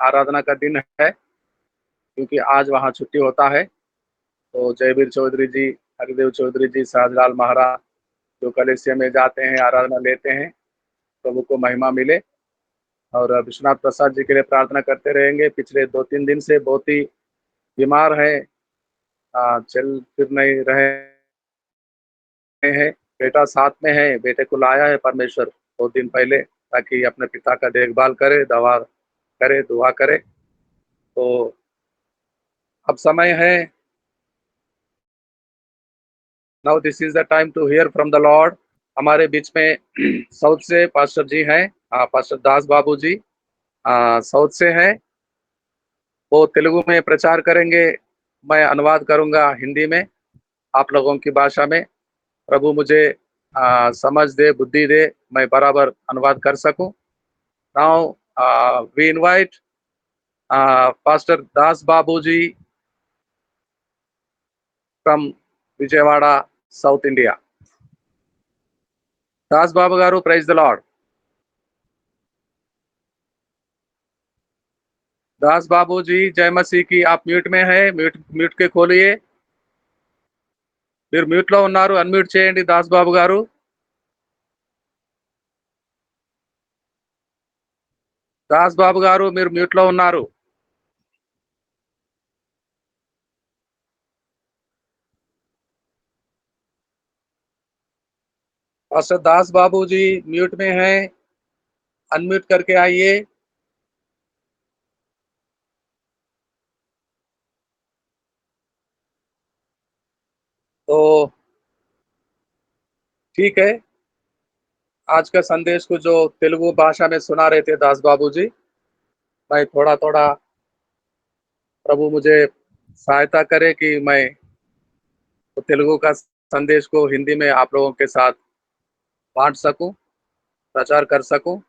आराधना का दिन है, क्योंकि आज वहाँ छुट्टी होता है। तो जयवीर चौधरी जी, हरिदेव चौधरी जी, सहजलाल महाराज जो कलेसिया में जाते हैं, आराधना लेते हैं, प्रभु को महिमा मिले। और विश्वनाथ प्रसाद जी के लिए प्रार्थना करते रहेंगे। पिछले 2-3 दिन से बहुत ही बीमार है, चल फिर नहीं रहे हैं। बेटा साथ में है, बेटे को लाया है परमेश्वर 2 दिन पहले, ताकि अपने पिता का देखभाल करे, दवा करे, दुआ करे। तो अब समय है, now this is the time to hear from the lord. हमारे बीच में साउथ से पास्टर जी हैं, पास्टर दास बाबू जी साउथ से हैं। वो तेलुगु में प्रचार करेंगे, मैं अनुवाद करूंगा हिंदी में, आप लोगों की भाषा में। प्रभु मुझे समझ दे, बुद्धि दे, मैं बराबर अनुवाद कर सकूं। Now we invite pastor Das Babu ji from Vijayawada, South India. Das Babu garu, praise the Lord. Das Babu ji, जय मसीह की। आप म्यूट में हैं, म्यूट म्यूट के खोलिए। మీరు మ్యూట్ లో ఉన్నారు, అన్మ్యూట్ చేయండి దాస్ బాబు గారు। దాస్ బాబు గారు, మీరు మ్యూట్ లో ఉన్నారు। पास्टर दास बाबू जी म्यूट में हैं, अनम्यूट करके आइए। तो ठीक है, आज का संदेश को जो तेलुगु भाषा में सुना रहे थे दास बाबू जी, मैं थोड़ा थोड़ा, प्रभु मुझे सहायता करे कि मैं तो तेलुगु का संदेश को हिंदी में आप लोगों के साथ बांट सकूं, प्रचार कर सकूं।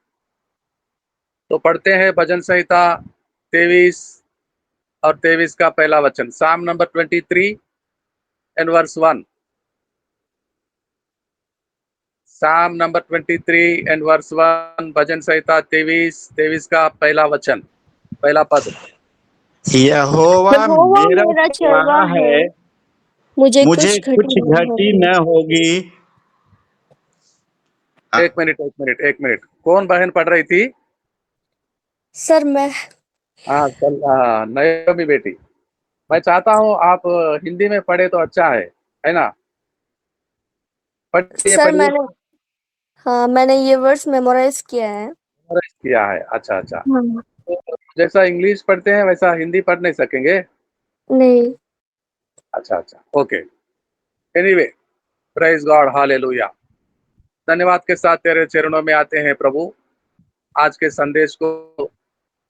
तो पढ़ते हैं भजन संहिता 23 और 23 का पहला वचन, साम number 23 and verse 1। Psalm number 23 and verse 1, भजन संहिता 23 का पहला वचन, पहला पद। यहोवा यहोवा मेरा मेरा चरवाहा चरवाहा है, है, मुझे मुझे कुछ कुछ घटी नहीं घटी होगी। न होगी। एक मिनट, एक मिनट, एक मिनट, कौन बहन पढ़ रही थी? सर मैं हाँ, चल, नयोमी बेटी। मैं चाहता हूँ आप हिंदी में पढ़े तो अच्छा है ना? पढ़िए, सर पढ़िए। मैंने ये वर्ड्स मेमोराइज किया है। मेमोराइज किया है, अच्छा अच्छा। हाँ। तो जैसा इंग्लिश पढ़ते हैं वैसा हिंदी पढ़ नहीं सकेंगे? नहीं। अच्छा अच्छा, okay. Anyway, praise God, hallelujah. धन्यवाद के साथ तेरे चरणों में आते हैं प्रभु, आज के संदेश को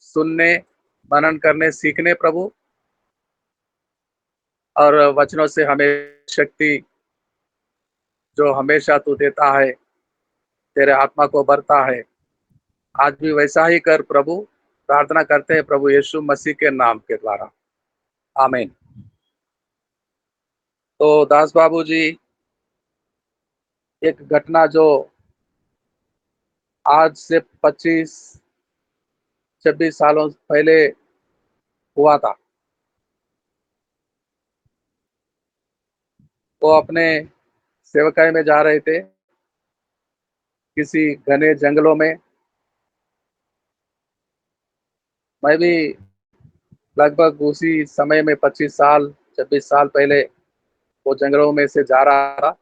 सुनने, मनन करने, सीखने प्रभु, और वचनों से हमें शक्ति जो हमेशा तू देता है, तेरे आत्मा को भरता है, आज भी वैसा ही कर प्रभु। प्रार्थना करते हैं प्रभु यीशु मसीह के नाम के द्वारा, आमीन। तो दास बाबू जी, एक घटना जो आज से 25-26 सालों पहले हुआ था, वो अपने सेवकाई में जा रहे थे किसी घने जंगलों में। मैं भी लगभग उसी समय में 25 साल 26 साल पहले वो जंगलों में से जा रहा था।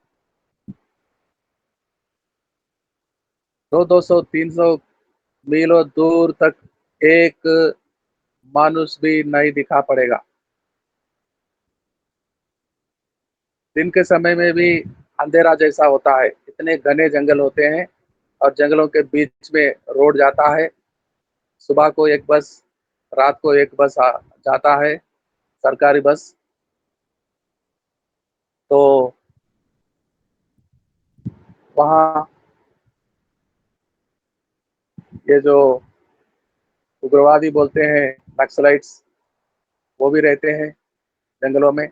200-300 मीलों दूर तक एक मानुष भी नहीं दिखा पड़ेगा। दिन के समय में भी अंधेरा जैसा होता है, इतने घने जंगल होते हैं, और जंगलों के बीच में रोड जाता है। सुबह को एक बस, रात को एक बस जाता है, सरकारी बस। तो वहाँ ये जो उग्रवादी बोलते हैं, नक्सलाइट्स, वो भी रहते हैं जंगलों में।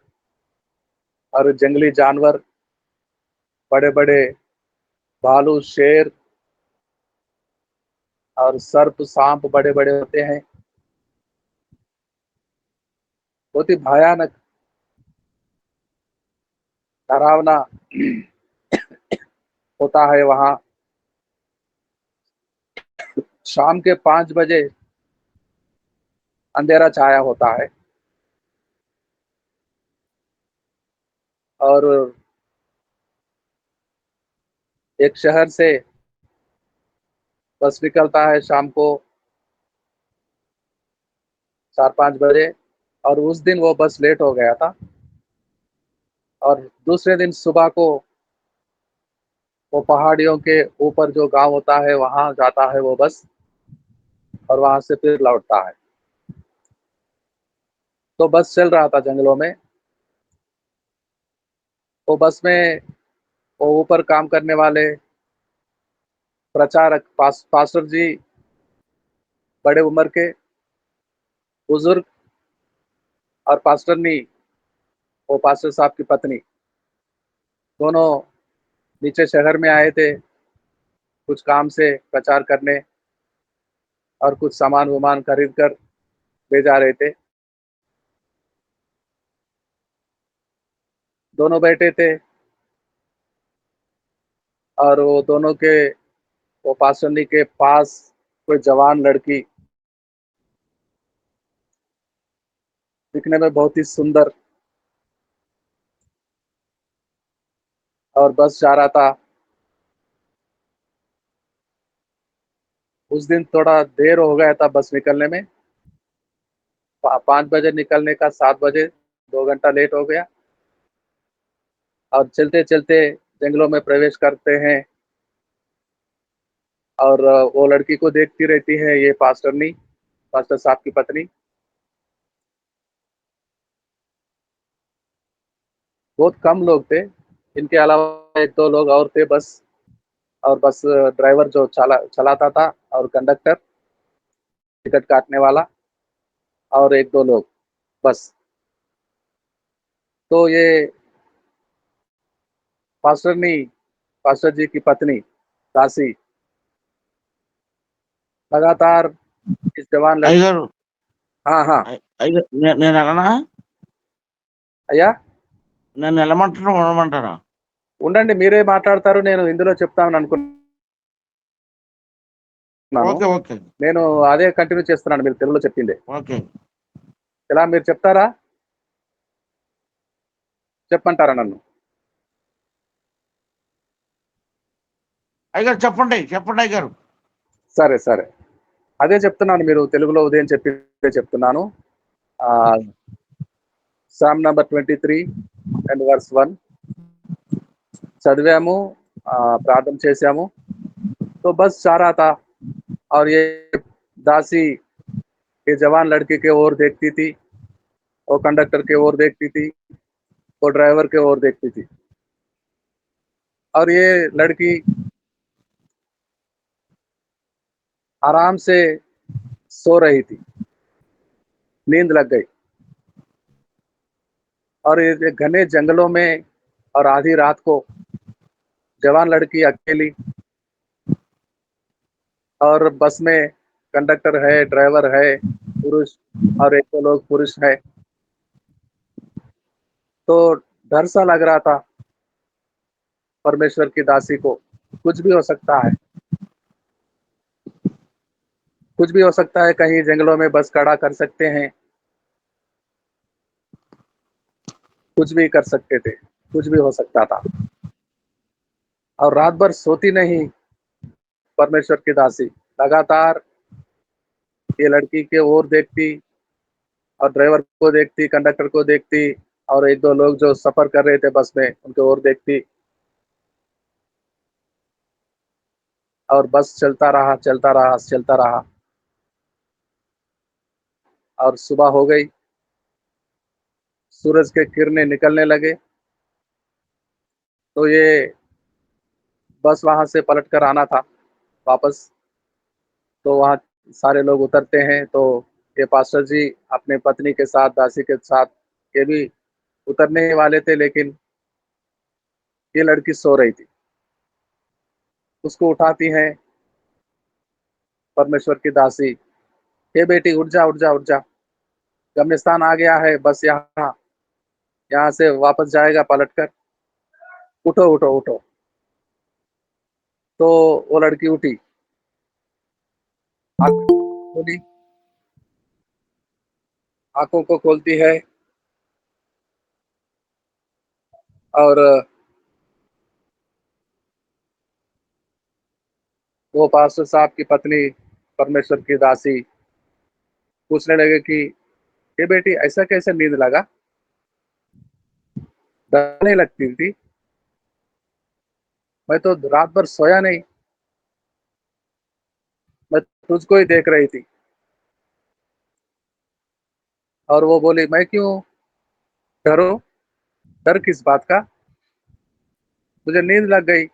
और जंगली जानवर, बड़े बड़े भालू, शेर और सर्प, सांप बड़े बड़े होते हैं। बहुत ही भयानक, डरावना होता है वहाँ। शाम के 5 बजे अंधेरा छाया होता है और एक शहर से बस निकलता है शाम को 4-5 बजे, और उस दिन वो बस लेट हो गया था और दूसरे दिन सुबह को वो पहाड़ियों के ऊपर जो गाँव होता है वहाँ जाता है वो बस, और वहाँ से फिर लौटता है। तो बस चल रहा था जंगलों में, तो बस में वो ऊपर काम करने वाले प्रचारक पास्टर जी, बड़े उम्र के बुजुर्ग, और पास्टरनी, वो पास्टर साहब की पत्नी, दोनों नीचे शहर में आए थे कुछ काम से प्रचार करने, और कुछ सामान वामान खरीद कर ले जा रहे थे। दोनों बैठे थे और वो दोनों के, वो पास्टरनी के पास कोई जवान लड़की, दिखने में बहुत ही सुंदर, और बस जा रहा था। उस दिन थोड़ा देर हो गया था बस निकलने में, 5 बजे निकलने का 7 बजे, 2 घंटा लेट हो गया। और चलते चलते जंगलों में प्रवेश करते हैं, और वो लड़की को देखती रहती है ये पास्टरनी, पास्टर साहब की पत्नी। बहुत कम लोग थे, इनके अलावा 1-2 लोग और थे बस, और बस ड्राइवर जो चलाता था, और कंडक्टर, टिकट काटने वाला, और 1-2 लोग बस। तो ये पास्टरनी, पास्टर जी की पत्नी दासी लगातार इस जवान लड़की। అయ్యగారు हाँ हाँ। అయ్యగారు నేను వెళ్ళనా? అయ్యా, నన్ను వెళ్ళమంటారా ఉండమంటారా? ఉండండి, మీరే మాట్లాడతారు, నేను ఇందులో చెప్తామని అనుకున్నాను. ఓకే ఓకే నేను అదే కంటిన్యూ చేస్తున్నాను మీరు తెలుగులో చెప్పిందే. ఓకే ఇలా మీరు చెప్తారా, చెప్పమంటారా నన్ను? అయ్యగారు చెప్పండి చెప్పండి అయ్యగారు. సరే సరే, అదే చెప్తున్నాను, మీరు తెలుగులో ఉదయం చెప్పిందే చెప్తున్నాను. సామ్ నంబర్ 23 అండ్ వర్స్ 1 చదివాము, ప్రార్థన చేశాము. तो बस जा रहा था और ये दासी ये जवान लड़की के ओर देखती थी, वो कंडक्टर के ओर देखती थी, वो ड्राइवर के ओर देखती थी, और ये लड़की आराम से सो रही थी, नींद लग गई। और ये घने जंगलों में और आधी रात को जवान लड़की अकेली, और बस में कंडक्टर है, ड्राइवर है पुरुष, और 1-2 लोग पुरुष है। तो डर सा लग रहा था परमेश्वर की दासी को, कुछ भी हो सकता है, कुछ भी हो सकता है, कहीं जंगलों में बस खड़ा कर सकते हैं, कुछ भी कर सकते थे, कुछ भी हो सकता था। और रात भर सोती नहीं परमेश्वर की दासी, लगातार ये लड़की की ओर देखती, और ड्राइवर को देखती, कंडक्टर को देखती, और 1-2 लोग जो सफ़र कर रहे थे बस में उनकी ओर देखती, और बस चलता रहा, चलता रहा, चलता रहा, और सुबह हो गई, सूरज के किरणें निकलने लगे। तो ये बस वहाँ से पलट कर आना था वापस। तो वहाँ सारे लोग उतरते हैं, तो ये पास्टर जी अपने पत्नी के साथ, दासी के साथ, ये भी उतरने ही वाले थे, लेकिन ये लड़की सो रही थी। उसको उठाती हैं परमेश्वर की दासी, "हे बेटी, उठ जा, उठ जा, उठ जा।" गम्यस्थान आ गया है, बस यहाँ यहाँ से वापस जाएगा पलटकर। उठो उठो उठो। तो वो लड़की उठी, बोली, आंखों को खोलती है और वो पास्टर साहब की पत्नी, परमेश्वर की दासी, पूछने लगे कि ये बेटी ऐसा कैसे नींद लगा, डर नहीं लगती थी? मैं तो रात भर सोया नहीं, मैं तुझको ही देख रही थी। और वो बोली, मैं क्यों डरूं? डर किस बात का? मुझे नींद लग गई,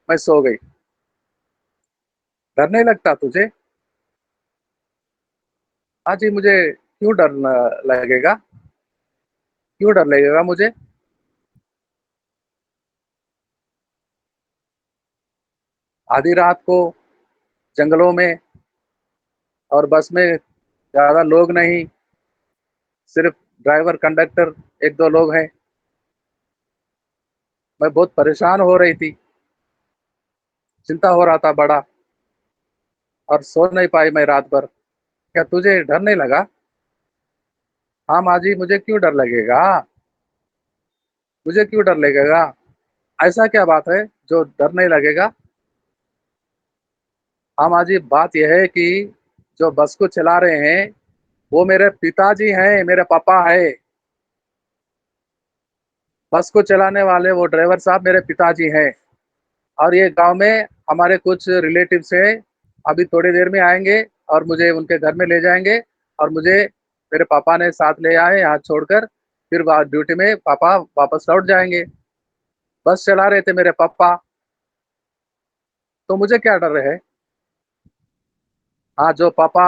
मैं सो गई। डर नहीं लगता तुझे? हाँ जी, मुझे क्यों डर लगेगा? क्यों डर लगेगा मुझे? आधी रात को जंगलों में और बस में ज्यादा लोग नहीं, सिर्फ ड्राइवर कंडक्टर एक दो लोग हैं। मैं बहुत परेशान हो रही थी, चिंता हो रहा था बड़ा, और सो नहीं पाई मैं रात भर। क्या तुझे डर नहीं लगा? हाँ माँ जी, मुझे क्यों डर लगेगा? मुझे क्यों डर लगेगा? ऐसा क्या बात है जो डर नहीं लगेगा? हाँ माँ जी, बात यह है कि जो बस को चला रहे हैं वो मेरे पिताजी हैं, मेरे पापा है। बस को चलाने वाले वो ड्राइवर साहब मेरे पिताजी हैं। और ये गांव में हमारे कुछ रिलेटिव्स हैं, अभी थोड़ी देर में आएंगे और मुझे उनके घर में ले जाएंगे। और मुझे मेरे पापा ने साथ ले आए यहाँ छोड़कर, फिर ड्यूटी में पापा वापस लौट जाएंगे। बस चला रहे थे मेरे पापा, तो मुझे क्या डर है? हाँ, जो पापा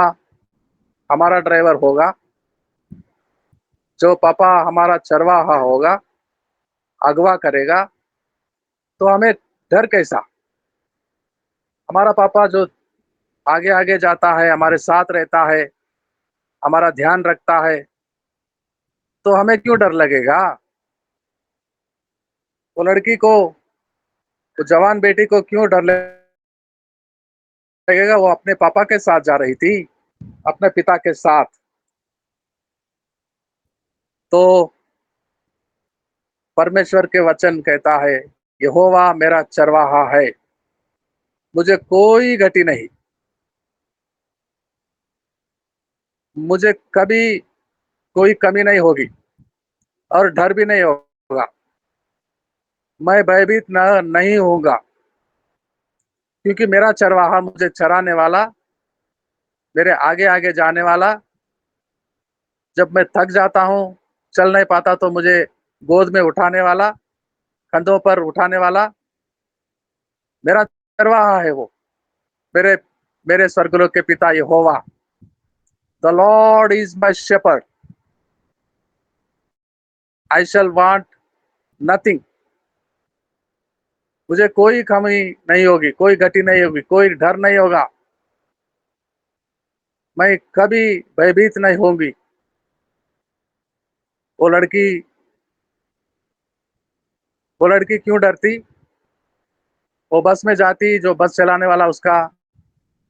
हमारा ड्राइवर होगा, जो पापा हमारा चरवाहा होगा, अगवा करेगा, तो हमें डर कैसा? हमारा पापा जो आगे आगे जाता है, हमारे साथ रहता है, हमारा ध्यान रखता है, तो हमें क्यों डर लगेगा? वो लड़की को, वो जवान बेटी को क्यों डर लगेगा? वो अपने पापा के साथ जा रही थी, अपने पिता के साथ। तो परमेश्वर के वचन कहता है, यहोवा मेरा चरवाहा है, मुझे कोई घटी नहीं, मुझे कभी कोई कमी नहीं होगी और डर भी नहीं होगा। मैं भयभीत नहीं होऊंगा, क्योंकि मेरा चरवाहा, मुझे चराने वाला, मेरे आगे आगे जाने वाला, जब मैं थक जाता हूँ, चल नहीं पाता, तो मुझे गोद में उठाने वाला, कंधों पर उठाने वाला मेरा चरवाहा है वो। मेरे मेरे स्वर्गलोक के पिता यहोवा, the Lord is my shepherd, I shall want nothing. मुझे कोई कमी नहीं होगी, कोई घटी नहीं होगी, कोई डर नहीं होगा, मैं कभी भयभीत नहीं होंगी। वो लड़की वो लड़की क्यों डरती? वो बस में जाती, जो बस चलाने वाला उसका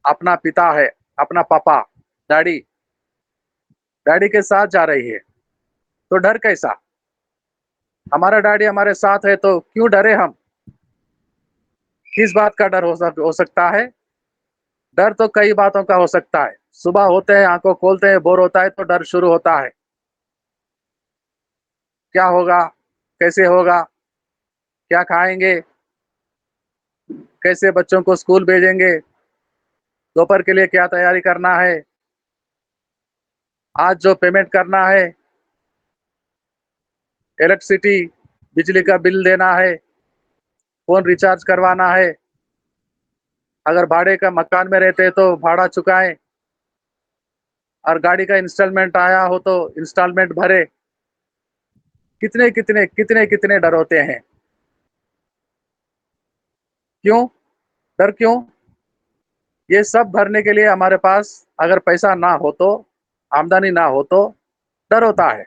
अपना पिता है, अपना पापा, डैडी, डैडी के साथ जा रही है, तो डर कैसा? हमारा डैडी हमारे साथ है, तो क्यों डरे हम? किस बात का डर हो सकता है? डर तो कई बातों का हो सकता है। सुबह होते हैं, आंखों खोलते हैं, बोर होता है, तो डर शुरू होता है। क्या होगा? कैसे होगा? क्या खाएंगे? कैसे बच्चों को स्कूल भेजेंगे? दोपहर के लिए क्या तैयारी करना है? आज जो पेमेंट करना है, इलेक्ट्रिसिटी, बिजली का बिल देना है, फोन रिचार्ज करवाना है, अगर भाड़े का मकान में रहते हैं तो भाड़ा चुकाएं, और गाड़ी का इंस्टॉलमेंट आया हो तो इंस्टॉलमेंट भरे। कितने कितने कितने कितने डर होते हैं। क्यों? डर क्यों? ये सब भरने के लिए हमारे पास अगर पैसा ना हो तो, आमदनी ना हो तो डर होता है।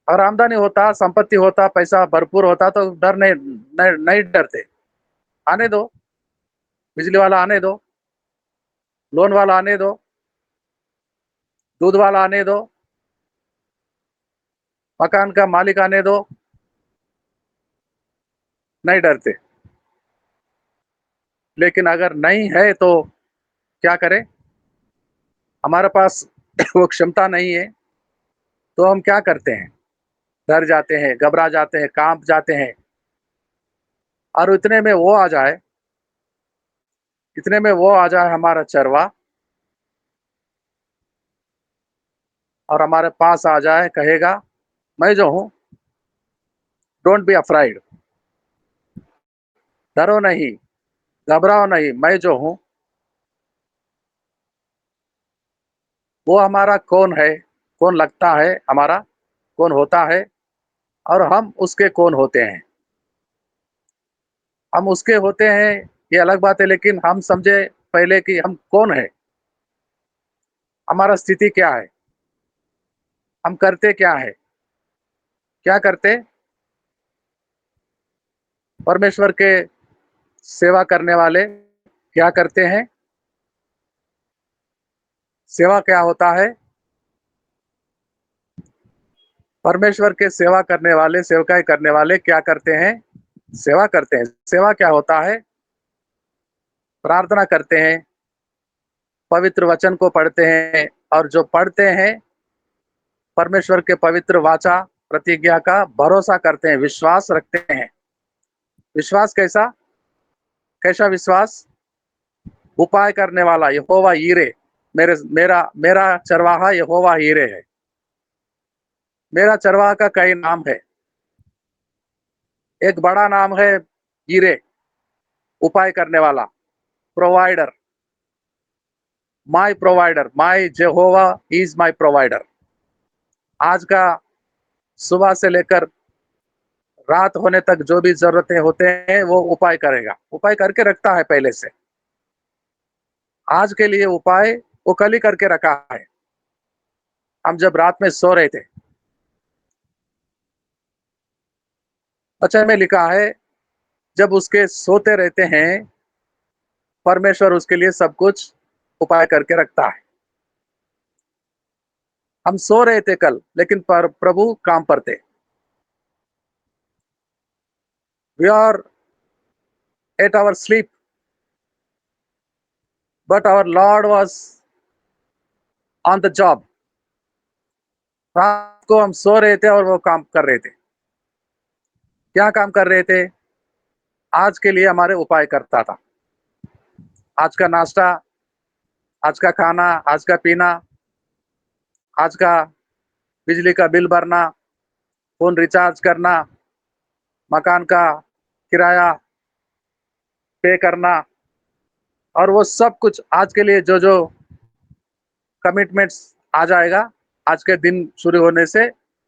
और आमदनी होता, संपत्ति होता, पैसा भरपूर होता तो डर नहीं डरते। आने दो, बिजली वाला आने दो, लोन वाला आने दो, दूध वाला आने दो, मकान का मालिक आने दो, नहीं डरते। लेकिन अगर नहीं है तो क्या करें? हमारे पास वो क्षमता नहीं है, तो हम क्या करते हैं? डर जाते हैं, घबरा जाते हैं, कांप जाते हैं। और इतने में वो आ जाए हमारा चरवा, और हमारे पास आ जाए, कहेगा, मैं जो हूं, डोंट बी अफ्राइड, डरो नहीं, घबराओ नहीं, मैं जो हूं। वो हमारा कौन है, कौन लगता है हमारा, कौन होता है, और हम उसके कौन होते हैं। हम उसके होते हैं ये अलग बात है, लेकिन हम समझे पहले कि हम कौन है, हमारा स्थिति क्या है, हम करते क्या है। क्या करते? परमेश्वर के सेवा करने वाले क्या करते हैं? सेवा क्या होता है? परमेश्वर के सेवा करने वाले, सेवकाई करने वाले क्या करते हैं? सेवा करते हैं। सेवा क्या होता है? प्रार्थना करते हैं, पवित्र वचन को पढ़ते हैं, और जो पढ़ते हैं परमेश्वर के पवित्र वाचा प्रतिज्ञा का भरोसा करते हैं, विश्वास रखते हैं। विश्वास कैसा? कैसा विश्वास? उपाय करने वाला यहोवा यीरे, मेरा मेरा चरवाहा यहोवा यीरे है। मेरा चरवाहा का कई नाम है। एक बड़ा नाम है यीरे, उपाय करने वाला, provider, my जेहोवा is my provider. आज का सुबह से लेकर रात होने तक जो भी जरूरतें होते हैं वो उपाय करेगा, उपाय करके रखता है पहले से। आज के लिए उपाय वो कल ही करके रखा है। हम जब रात में सो रहे थे, वचन में लिखा है, जब उसके सोते रहते हैं परमेश्वर उसके लिए सब कुछ उपाय करके रखता है। हम सो रहे थे कल, लेकिन प्रभु काम पर थे। We are at our sleep, but our lord was on the job. रात को हम सो रहे थे और वो काम कर रहे थे। क्या काम कर रहे थे? आज के लिए हमारे उपाय करता था। आज का नाश्ता, आज का खाना, आज का पीना, आज का बिजली का बिल भरना, फोन रिचार्ज करना, मकान का किराया पे करना, और वो सब कुछ आज के लिए जो जो कमिटमेंट्स आ जाएगा आज के दिन शुरू होने से,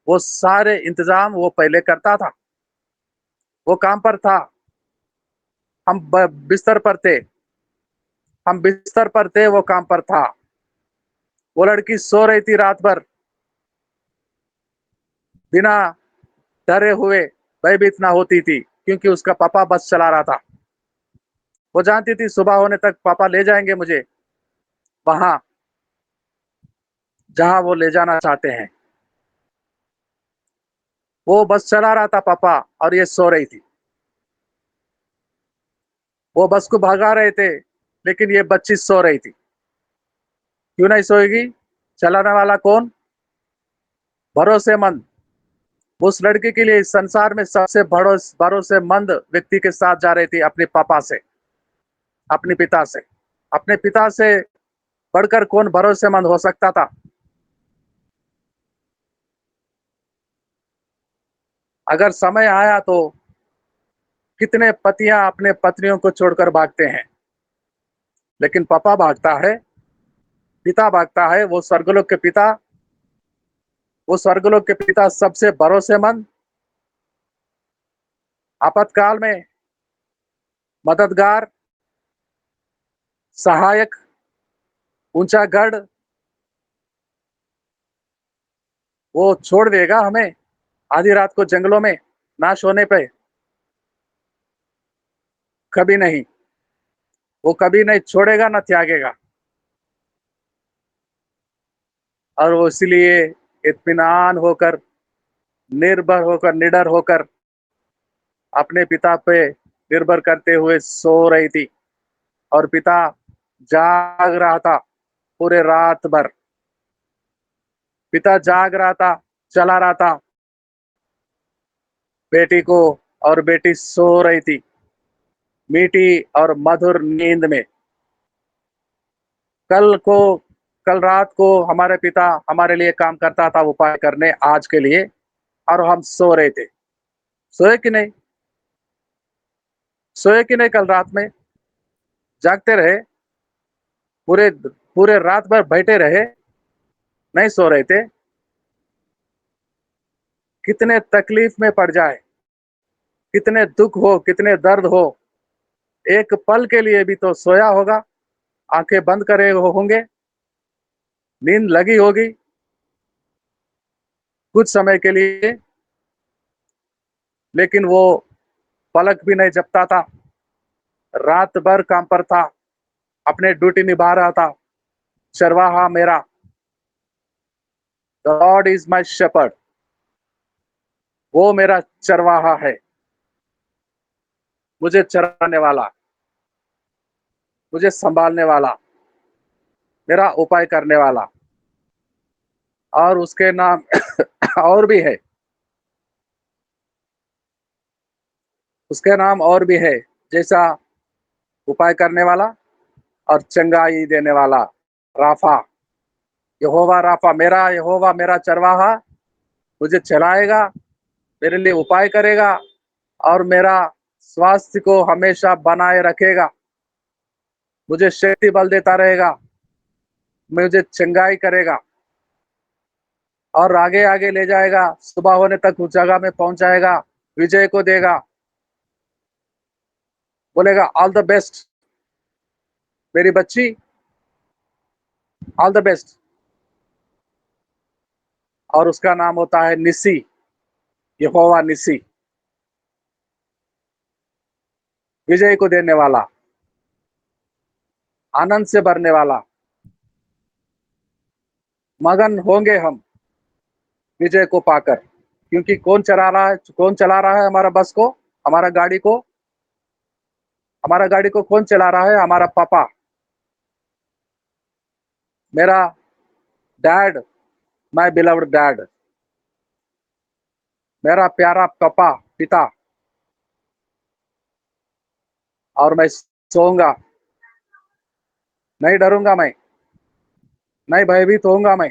वो सारे इंतजाम वो पहले करता था। वो काम पर था। हम बिस्तर पर थे, वो काम पर था। वो लड़की सो रही थी रात भर, बिना डरे हुए, भयभीत ना होती थी, क्योंकि उसका पापा बस चला रहा था। वो जानती थी सुबह होने तक पापा ले जाएंगे मुझे वहां जहां वो ले जाना चाहते हैं। वो बस चला रहा था पापा, और ये सो रही थी। वो बस को भगा रहे थे, लेकिन ये बच्ची सो रही थी। क्यों नहीं सोएगी? चलाने वाला कौन? भरोसेमंद। उस लड़की के लिए इस संसार में सबसे भरोसेमंद व्यक्ति के साथ जा रही थी, अपने पापा से, अपने पिता से। अपने पिता से बढ़कर कौन भरोसेमंद हो सकता था? अगर समय आया तो कितने पतियां अपने पत्नियों को छोड़कर भागते हैं, लेकिन पापा भागता है, पिता भागता है। वो स्वर्गलोक के पिता सबसे भरोसेमंद, आपातकाल में मददगार, सहायक, ऊंचा गढ़, वो छोड़ देगा हमें आधी रात को जंगलों में नाश होने पे? कभी नहीं। वो कभी नहीं छोड़ेगा ना त्यागेगा। और वो इसलिए इत्मीनान होकर, निर्भर होकर, निडर होकर अपने पिता पे निर्भर करते हुए सो रही थी। और पिता जाग रहा था पूरे रात भर। पिता जाग रहा था, चला रहा था बेटी को, और बेटी सो रही थी मीठी और मधुर नींद में। कल को कल रात को हमारे पिता हमारे लिए काम करता था उपाय करने आज के लिए, और हम सो रहे थे। सोए कि नहीं? सोए कि नहीं? कल रात में जागते रहे, पूरे पूरे रात भर बैठे रहे, नहीं सो रहे थे। कितने तकलीफ में पड़ जाए, कितने दुख हो, कितने दर्द हो, एक पल के लिए भी तो सोया होगा, आंखें बंद करे होंगे, नींद लगी होगी कुछ समय के लिए, लेकिन वो पलक भी नहीं झपकता था। रात भर काम पर था, अपने ड्यूटी निभा रहा था। चरवाहा मेरा, the Lord is my shepherd, वो मेरा चरवाहा है, मुझे चराने वाला, मुझे संभालने वाला, मेरा उपाय करने वाला। और उसके नाम और भी है, उसके नाम और भी है, जैसा उपाय करने वाला और चंगाई देने वाला। राफा, यहोवा राफा, मेरा यहोवा मेरा चरवाहा मुझे चलाएगा, मेरे लिए उपाय करेगा, और मेरा स्वास्थ्य को हमेशा बनाए रखेगा, मुझे शक्ति बल देता रहेगा, मुझे चंगाई करेगा, और आगे आगे ले जाएगा, सुबह होने तक उस जगह में पहुंचाएगा, विजय को देगा। बोलेगा ऑल द बेस्ट मेरी बच्ची, ऑल द बेस्ट। और उसका नाम होता है निसी, यहोवा निसी, विजय को देने वाला, आनंद से भरने वाला। मगन होंगे हम विजय को पाकर, क्योंकि कौन चला रहा है, कौन चला रहा है हमारा बस को, हमारा गाड़ी को? हमारा गाड़ी को कौन चला रहा है? हमारा पापा, मेरा डैड, माय बिलव्ड डैड, मेरा प्यारा पापा, पिता। और मैं सोऊंगा, नहीं डरूंगा मैं, नहीं भयभीत होऊंगा मैं,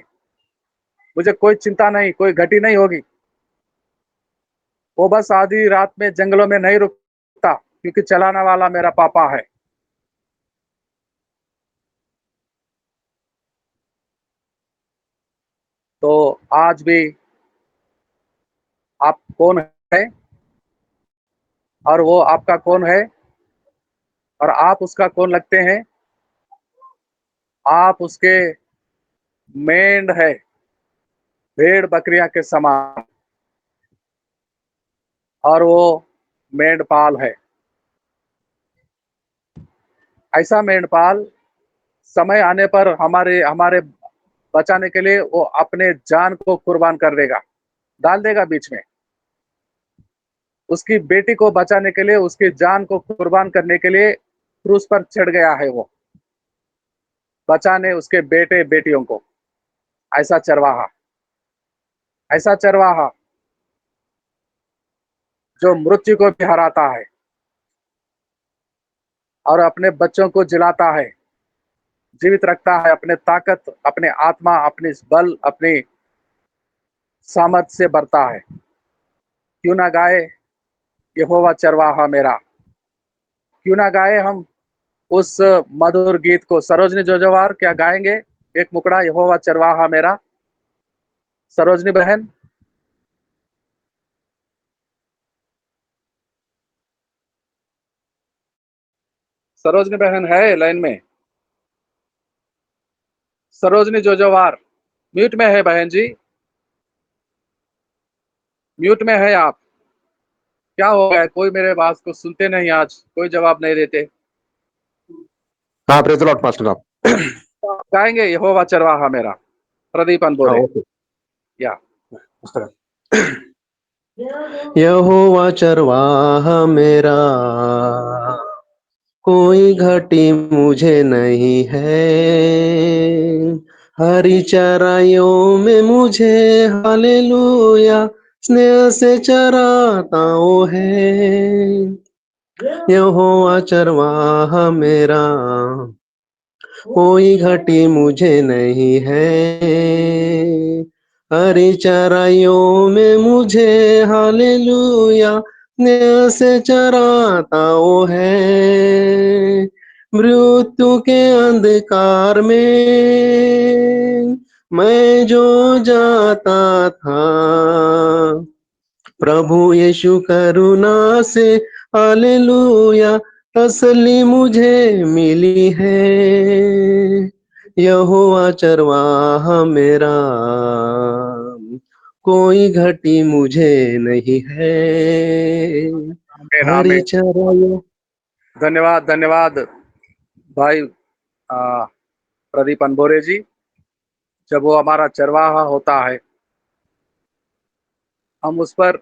मुझे कोई चिंता नहीं, कोई घटी नहीं होगी। वो बस आधी रात में जंगलों में नहीं रुकता, क्योंकि चलाने वाला मेरा पापा है। तो आज भी आप कौन है, और वो आपका कौन है, और आप उसका कौन लगते हैं? आप उसके मेंढ है, भेड़ बकरियां के समान, और वो मेंढपाल है। ऐसा मेंढपाल समय आने पर हमारे हमारे बचाने के लिए वो अपने जान को कुर्बान कर देगा, डाल देगा बीच में। उसकी बेटी को बचाने के लिए, उसकी जान को कुर्बान करने के लिए क्रूस पर चढ़ गया है वो, बचाने उसके बेटे बेटियों को। ऐसा चरवाहा, ऐसा चरवाहा जो मृत्यु को भी हराता है और अपने बच्चों को जिलाता है, जीवित रखता है, अपने ताकत, अपने आत्मा, अपनी बल, अपनी सामर्थ से भरता है। क्यों ना गाए यहोवा चरवाहा मेरा? क्यों ना गाए हम उस मधुर गीत को? सरोजनी जोजवार क्या गाएंगे एक मुकड़ा, यहोवा चरवाहा मेरा? सरोजनी बहन, सरोजनी बहन है लाइन में? सरोजनी जोजवार म्यूट में है बहन जी। म्यूट में है आप। क्या हो गया? कोई मेरे बात को सुनते नहीं, आज कोई जवाब नहीं देते। हाँ, प्रेज द लॉर्ड पास्टर साहब। गाएंगे यहोवा चरवाहा मेरा, प्रदीप हाँ, अनबोरे। ओके। या उस तरह। यहोवा चरवाहा मेरा, कोई घटी मुझे नहीं है। हरी चराइयों में मुझे हालेलुया स्नेह से चराता वो है। यहोवा चरवाहा मेरा, कोई घटी मुझे नहीं है। हरी चराइयों में मुझे हालेलुया स्नेह से चराता वो है। मृत्यु के अंधकार में मैं जो जाता था, प्रभु यीशु करुणा से हालेलुया तसल्ली मुझे मिली है। यहोवा चरवाहा मेरा, कोई घटी मुझे नहीं है। हरी चराइयों। धन्यवाद, धन्यवाद भाई प्रदीप अनबोरे जी। जब वो हमारा चरवाहा होता है, हम उस पर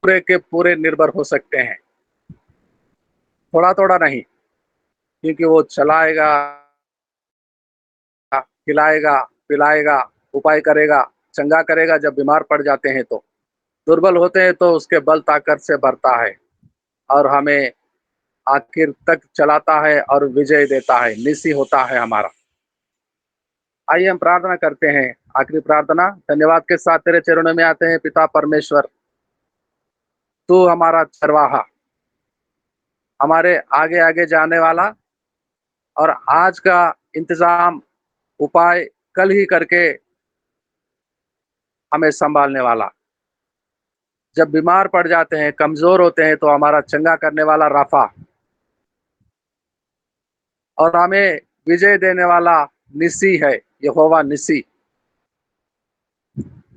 पूरे के पूरे निर्भर हो सकते हैं, थोड़ा थोड़ा नहीं, क्योंकि वो चलाएगा, खिलाएगा, पिलाएगा, उपाय करेगा, चंगा करेगा। जब बीमार पड़ जाते हैं तो, दुर्बल होते हैं तो उसके बल ताकत से भरता है और हमें आखिर तक चलाता है और विजय देता है, निसी होता है हमारा। आइए हम प्रार्थना करते हैं, आखिरी प्रार्थना। धन्यवाद के साथ तेरे चरणों में आते हैं पिता परमेश्वर। तू हमारा चरवाहा, हमारे आगे आगे जाने वाला, और आज का इंतजाम उपाय कल ही करके हमें संभालने वाला। जब बीमार पड़ जाते हैं, कमजोर होते हैं, तो हमारा चंगा करने वाला राफा, और हमें विजय देने वाला निसी है, यहोवा निसी।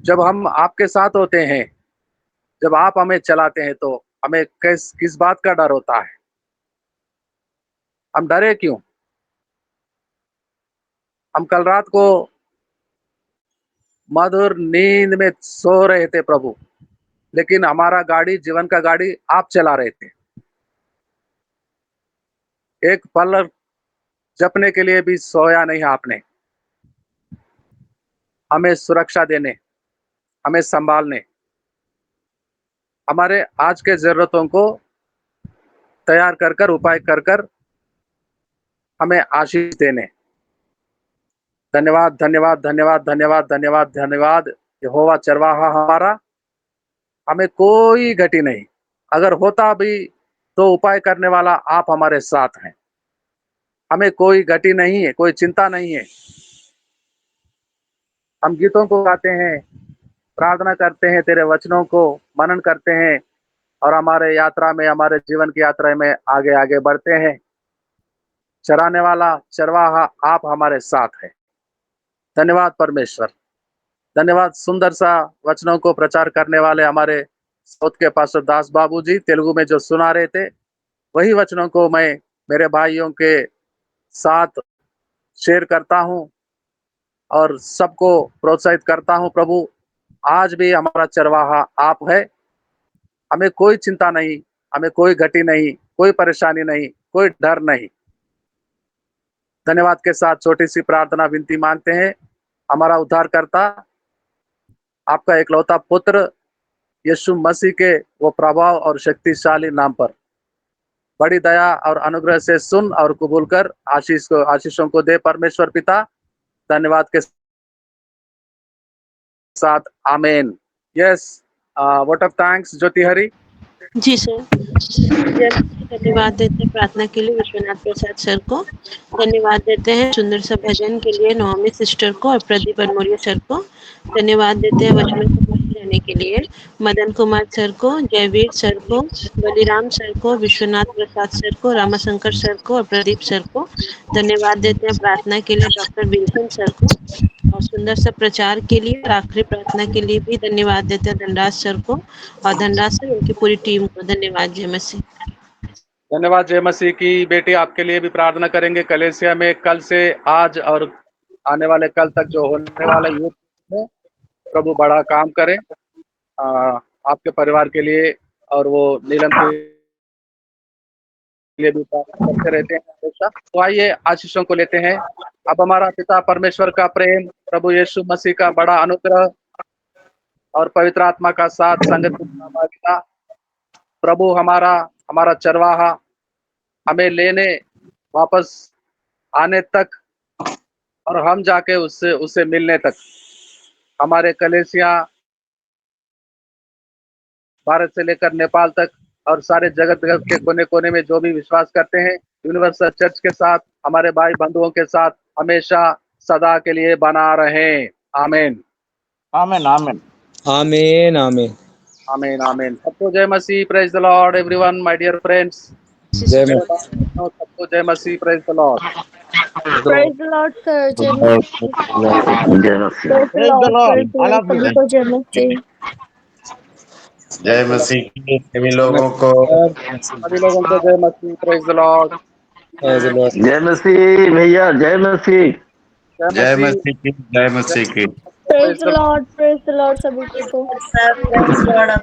जब हम आपके साथ होते हैं, जब आप हमें चलाते हैं, तो हमें किस बात का डर होता है? हम डरे क्यों? हम कल रात को मधुर नींद में सो रहे थे प्रभु, लेकिन हमारा गाड़ी, जीवन का गाड़ी आप चला रहे थे। एक पल जपने के लिए भी सोया नहीं आपने, हमें सुरक्षा देने, हमें संभालने, हमारे आज के जरूरतों को तैयार कर कर, उपाय कर कर हमें आशीष देने। धन्यवाद, धन्यवाद, धन्यवाद, धन्यवाद, धन्यवाद, धन्यवाद। यहोवा चरवाहा हमारा, हमें कोई घटी नहीं। अगर होता भी तो उपाय करने वाला आप हमारे साथ हैं। हमें कोई घटी नहीं है, कोई चिंता नहीं है। हम गीतों को गाते हैं, प्रार्थना करते हैं, तेरे वचनों को मनन करते हैं, और हमारे यात्रा में, हमारे जीवन की यात्रा में आगे आगे बढ़ते हैं। चराने वाला चरवाहा आप हमारे साथ है। धन्यवाद परमेश्वर, धन्यवाद। सुंदर सा वचनों को प्रचार करने वाले हमारे साउथ के पास्टर दास बाबू जी, तेलुगु में जो सुना रहे थे, वही वचनों को मैं मेरे भाइयों के साथ शेयर करता हूं और सबको प्रोत्साहित करता हूं। प्रभु, आज भी हमारा चरवाहा आप है। हमें कोई चिंता नहीं, हमें कोई घटी नहीं, कोई परेशानी नहीं, कोई डर नहीं। धन्यवाद के साथ छोटी सी प्रार्थना विनती मांगते हैं। हमारा उद्धारकर्ता, आपका एकलौता पुत्र यीशु मसीह के वो प्रभाव और शक्तिशाली नाम पर बड़ी दया और अनुग्रह से सुन और कबूल कर आशीषों को दे परमेश्वर पिता। धन्यवाद के साथ आमेन। Yes, vote of thanks Jyoti Hari ji sir. धन्यवाद देते हैं प्रार्थना के लिए विश्वनाथ प्रसाद सर को। धन्यवाद देते हैं सुंदर सा भजन के लिए नवमी सिस्टर को और प्रदीप अनमोरिया सर को। धन्यवाद देते हैं वचनों को पढ़ने के लिए मदन कुमार सर को, जयवीर सर को, बलिराम सर को, विश्वनाथ प्रसाद सर को, रामाशंकर सर को और प्रदीप सर को। धन्यवाद देते हैं प्रार्थना के लिए डॉक्टर विल्सन सर को। और सुंदर सा प्रचार के लिए और आखिरी प्रार्थना के लिए भी धन्यवाद देते हैं धनराज सर को और धनराज सर उनकी पूरी टीम को। धन्यवाद। जय मसीह। धन्यवाद। जय मसीह की। बेटी आपके लिए भी प्रार्थना करेंगे। कलेसिया में कल से आज और आने वाले कल तक जो होने वाला युद्ध है, प्रभु बड़ा काम करे आपके परिवार के लिए, और वो नीलम के लिए भी प्रार्थना करते रहते हैं हमेशा। तो आइए आशीषों को लेते हैं। अब हमारा पिता परमेश्वर का प्रेम, प्रभु यीशु मसीह का बड़ा अनुग्रह और पवित्र आत्मा का साथ संगत की सहभागिता, प्रभु हमारा चरवाहा हमें लेने वापस आने तक और हम जाके उससे मिलने तक, हमारे कलेसिया भारत से लेकर नेपाल तक और सारे जगत के कोने कोने में जो भी विश्वास करते हैं, यूनिवर्सल चर्च के साथ, हमारे भाई बंधुओं के साथ हमेशा सदा के लिए बना रहे। आमीन आमीन आमीन आमीन आमीन आमीन आमीन। सबको जय मसीह। Praise the Lord everyone my dear friends. जय मसीह। सबको जय मसीह। Praise the Lord. Praise the Lord, sir. Jai Masi. Praise the Praise the Lord. Lord. Praise the I Lord. love you. सभी को जय मसीह। जय मसीह की सभी लोगों को। सभी लोगों को जय मसीह। Praise the Lord. जय मसीह भैया, जय मसीह। जय मसीह की, जय मसीह की। Praise the Lord. Praise the Lord सभी को। Praise the Lord.